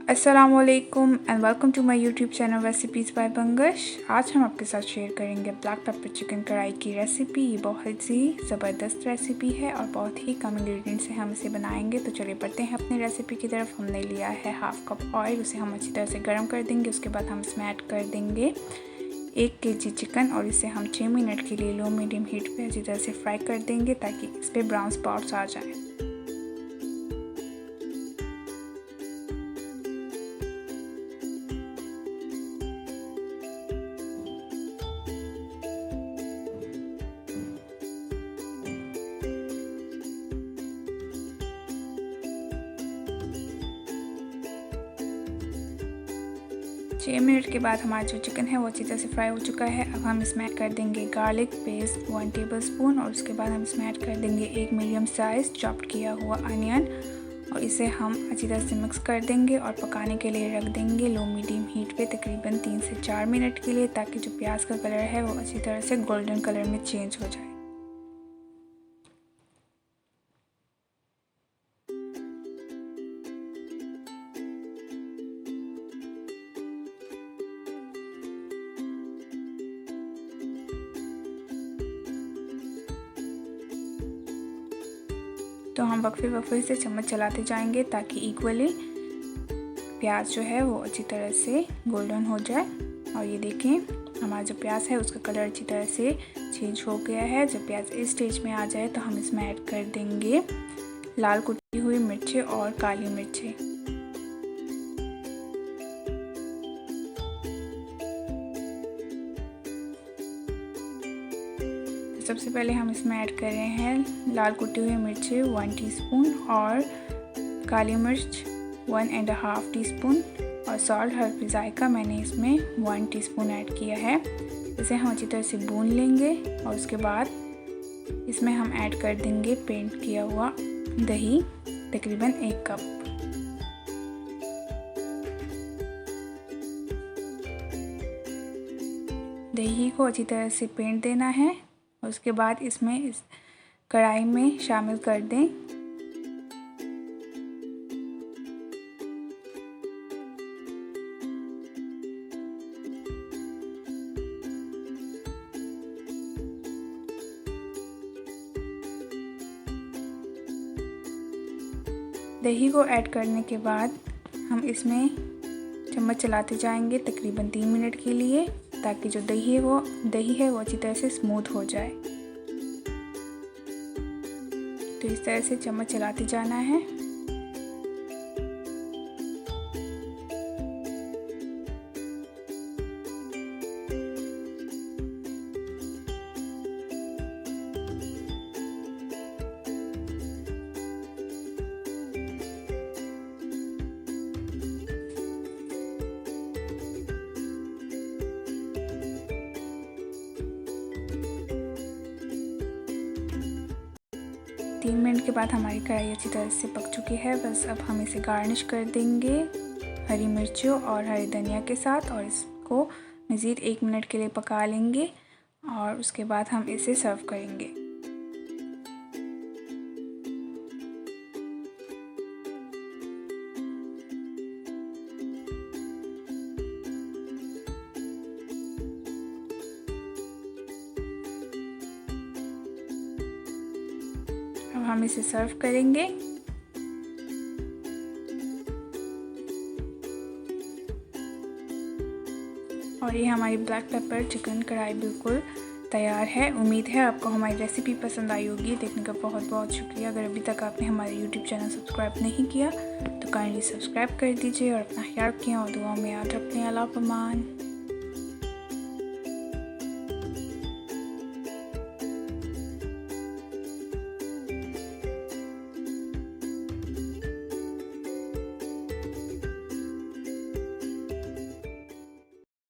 अस्सलामुअलैकुम and welcome to my YouTube channel recipes by Bangash. आज हम आपके साथ शेयर करेंगे ब्लैक पेपर चिकन कढ़ाई की रेसिपी। ये बहुत ही ज़बरदस्त रेसिपी है और बहुत ही कम इंग्रेडिएंट से हम इसे बनाएंगे। तो चलिए बढ़ते हैं अपनी रेसिपी की तरफ। हमने लिया है हाफ़ कप ऑयल, उसे हम अच्छी तरह से गर्म कर देंगे। उसके बाद हम इसमें ऐड कर देंगे 1 kg चिकन और इसे हम 6 मिनट के लिए लो मीडियम हीट पे अच्छी तरह से फ्राई कर देंगे ताकि इस पर ब्राउन स्पॉट्स आ जाएं। छः मिनट के बाद हमारा जो चिकन है वो अच्छी तरह से फ्राई हो चुका है। अब हम इसमें ऐड कर देंगे गार्लिक पेस्ट 1 टेबलस्पून और उसके बाद हम इसमें ऐड कर देंगे 1 मीडियम साइज़ चॉप्ड किया हुआ अनियन और इसे हम अच्छी तरह से मिक्स कर देंगे और पकाने के लिए रख देंगे लो मीडियम हीट पे तकरीबन 3 से 4 मिनट के लिए, ताकि जो प्याज का कलर है वो अच्छी तरह से गोल्डन कलर में चेंज हो जाए। तो हम वक्फे से चम्मच चलाते जाएंगे ताकि इक्वली प्याज जो है वो अच्छी तरह से गोल्डन हो जाए। और ये देखें हमारा जो प्याज है उसका कलर अच्छी तरह से चेंज हो गया है। जब प्याज इस स्टेज में आ जाए तो हम इसमें ऐड कर देंगे लाल कुटी हुई मिर्चें और काली मिर्चें। सबसे पहले हम इसमें ऐड कर रहे हैं लाल कुटी हुई मिर्ची 1 टीस्पून और काली मिर्च 1.5 टीस्पून और सॉल्ट हल्दी जायका मैंने इसमें 1 टीस्पून ऐड किया है। इसे हम अच्छी तरह से भून लेंगे और उसके बाद इसमें हम ऐड कर देंगे पेंट किया हुआ दही तकरीबन 1 कप। दही को अच्छी तरह से पेंट देना है और उसके बाद इसमें इस कढ़ाई में शामिल कर दें। दही को ऐड करने के बाद हम इसमें चम्मच चलाते जाएंगे तकरीबन 3 मिनट के लिए, ताकि जो दही है वो अच्छी तरह से स्मूथ हो जाए। तो इस तरह से चम्मच चलाते जाना है। तीन मिनट के बाद हमारी कढ़ाई अच्छी तरह से पक चुकी है। बस अब हम इसे गार्निश कर देंगे हरी मिर्चों और हरी धनिया के साथ और इसको मज़ीद 1 मिनट के लिए पका लेंगे और उसके बाद हम इसे सर्व करेंगे। अब हम इसे सर्व करेंगे। और ये हमारी ब्लैक पेपर चिकन कढ़ाई बिल्कुल तैयार है। उम्मीद है आपको हमारी रेसिपी पसंद आई होगी। देखने का बहुत बहुत शुक्रिया। अगर अभी तक आपने हमारे यूट्यूब चैनल सब्सक्राइब नहीं किया तो काइंडली सब्सक्राइब कर दीजिए और अपना ख्याल रखें और दुआ में याद रखें। अल्लाह पमान।